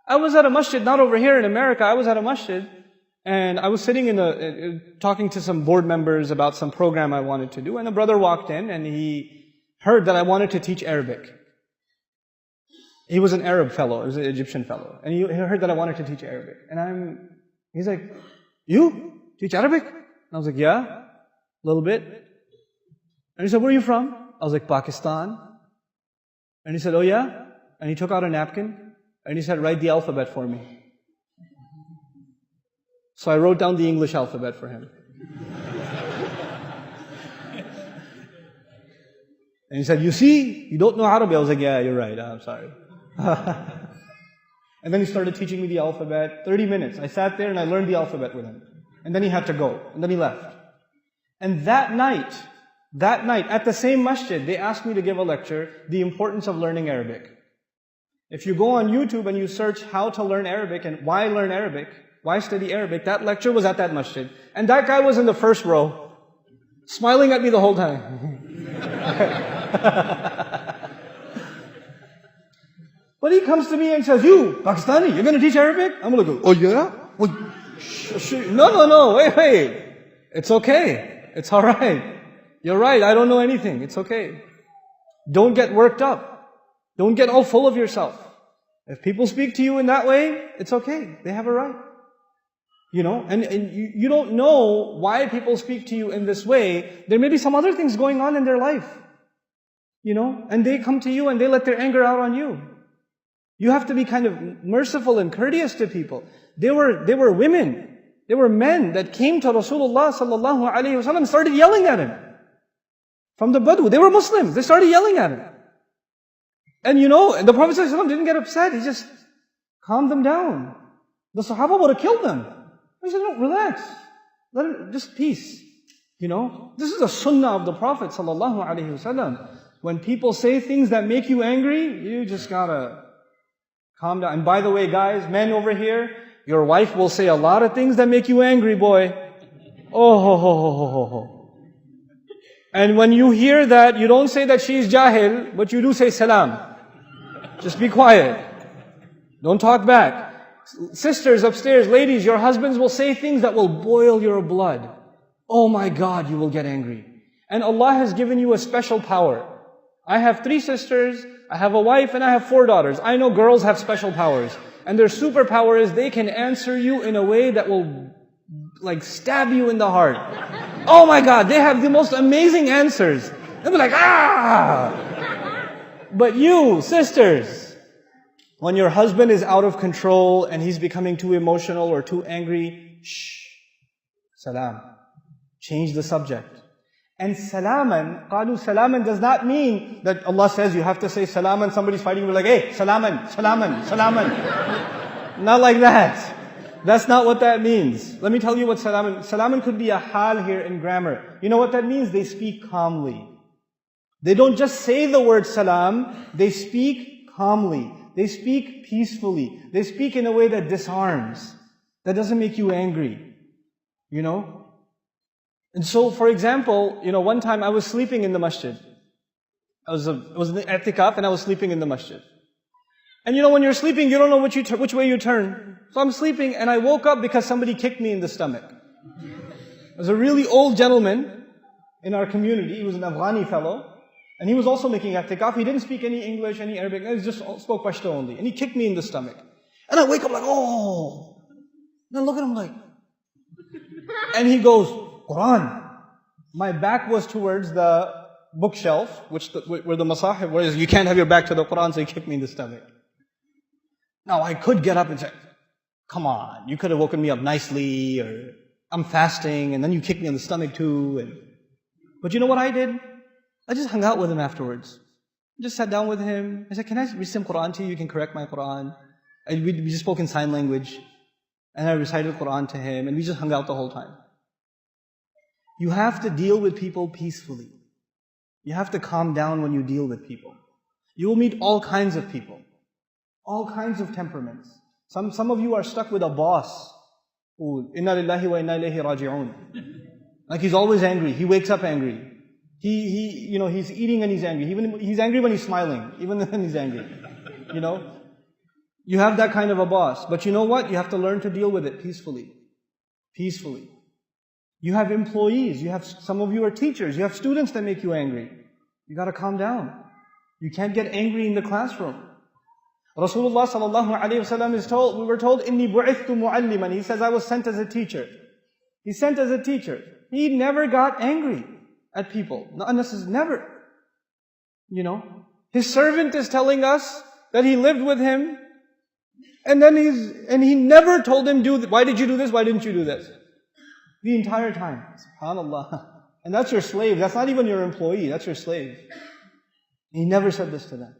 I was at a masjid, not over here in America, I was at a masjid, and I was sitting talking to some board members about some program I wanted to do, and a brother walked in, and he heard that I wanted to teach Arabic. He was an Arab fellow, he was an Egyptian fellow, and he heard that I wanted to teach Arabic. And he's like, you teach Arabic? And I was like, yeah, a little bit. And he said, where are you from? I was like, Pakistan. And he said, oh yeah? And he took out a napkin, and he said, write the alphabet for me. So I wrote down the English alphabet for him. And he said, you see, you don't know Arabic. I was like, yeah, you're right, I'm sorry. And then he started teaching me the alphabet, 30 minutes. I sat there and I learned the alphabet with him. And then he had to go, and then he left. And that night, at the same masjid, they asked me to give a lecture, The Importance of Learning Arabic. If you go on YouTube and you search how to learn Arabic and why learn Arabic, why study Arabic, that lecture was at that masjid. And that guy was in the first row, smiling at me the whole time. But he comes to me and says, you, Pakistani, you're going to teach Arabic? I'm going to go, oh yeah? Well, no, wait. It's okay. It's alright. You're right, I don't know anything. It's okay. Don't get worked up. Don't get all full of yourself. If people speak to you in that way, it's okay. They have a right. And you don't know why people speak to you in this way. There may be some other things going on in their life. And they come to you and they let their anger out on you. You have to be kind of merciful and courteous to people. They were women. They were men that came to Rasulullah sallallahu alaihi wasallam and started yelling at him. From the Badu. They were Muslims. They started yelling at him. And the Prophet sallallahu alaihi wasallam didn't get upset. He just calmed them down. The Sahaba would have killed them. He said, no, relax. Let him, just peace. This is a sunnah of the Prophet sallallahu alaihi wasallam. When people say things that make you angry, you just gotta calm down. And by the way, guys, men over here, your wife will say a lot of things that make you angry, boy. Oh, ho, ho, ho, ho, ho. And when you hear that, you don't say that she's jahil, but you do say salam. Just be quiet. Don't talk back. Sisters upstairs, ladies, your husbands will say things that will boil your blood. Oh my God, you will get angry. And Allah has given you a special power. I have 3 sisters, I have a wife, and I have 4 daughters. I know girls have special powers. And their superpower is they can answer you in a way that will stab you in the heart. Oh my God, they have the most amazing answers. They'll be like, ah! But you, sisters, when your husband is out of control and he's becoming too emotional or too angry, shh, salam. Change the subject. And salaman, qalu salaman does not mean that Allah says you have to say salaman, somebody's fighting, you're like, hey, salaman. Not like that. That's not what that means. Let me tell you what salaman. Salaman could be a hal here in grammar. You know what that means? They speak calmly. They don't just say the word salam, they speak calmly. They speak peacefully. They speak in a way that disarms, that doesn't make you angry. And so, for example, one time I was sleeping in the masjid. I was in the i'tikaf and I was sleeping in the masjid. And when you're sleeping, you don't know which way you turn. So I'm sleeping and I woke up because somebody kicked me in the stomach. There was a really old gentleman in our community. He was an Afghani fellow. And he was also making i'tikaf. He didn't speak any English, any Arabic. He just spoke Pashto only. And he kicked me in the stomach. And I wake up like, oh. And I look at him like. And he goes, Quran. My back was towards the bookshelf, where the masahib was. You can't have your back to the Quran, so he kicked me in the stomach. Now I could get up and say, come on, you could have woken me up nicely, or I'm fasting, and then you kicked me in the stomach too. But you know what I did? I just hung out with him afterwards. I just sat down with him. I said, can I read some Quran to you? You can correct my Quran. We just spoke in sign language. And I recited Quran to him, and we just hung out the whole time. You have to deal with people peacefully. You have to calm down when you deal with people. You will meet all kinds of people. All kinds of temperaments. Some of you are stuck with a boss who, inna lillahi wa inna ilayhi raji'un. Like he's always angry. He wakes up angry. He's eating and he's angry. He's angry when he's smiling, even when he's angry. You have that kind of a boss. But you know what? You have to learn to deal with it peacefully. Peacefully. You have employees. Some of you are teachers. You have students that make you angry. You got to calm down. You can't get angry in the classroom. Rasulullah sallallahu alayhi wasallam we were told, "Inni bu'ithtu mu'alliman." He says, I was sent as a teacher. He's sent as a teacher. He never got angry at people. Not unnecessarily, never. You know, his servant is telling us that he lived with him, and he never told him, why did you do this? Why didn't you do this? The entire time. SubhanAllah. And that's your slave. That's not even your employee. That's your slave. He never said this to them.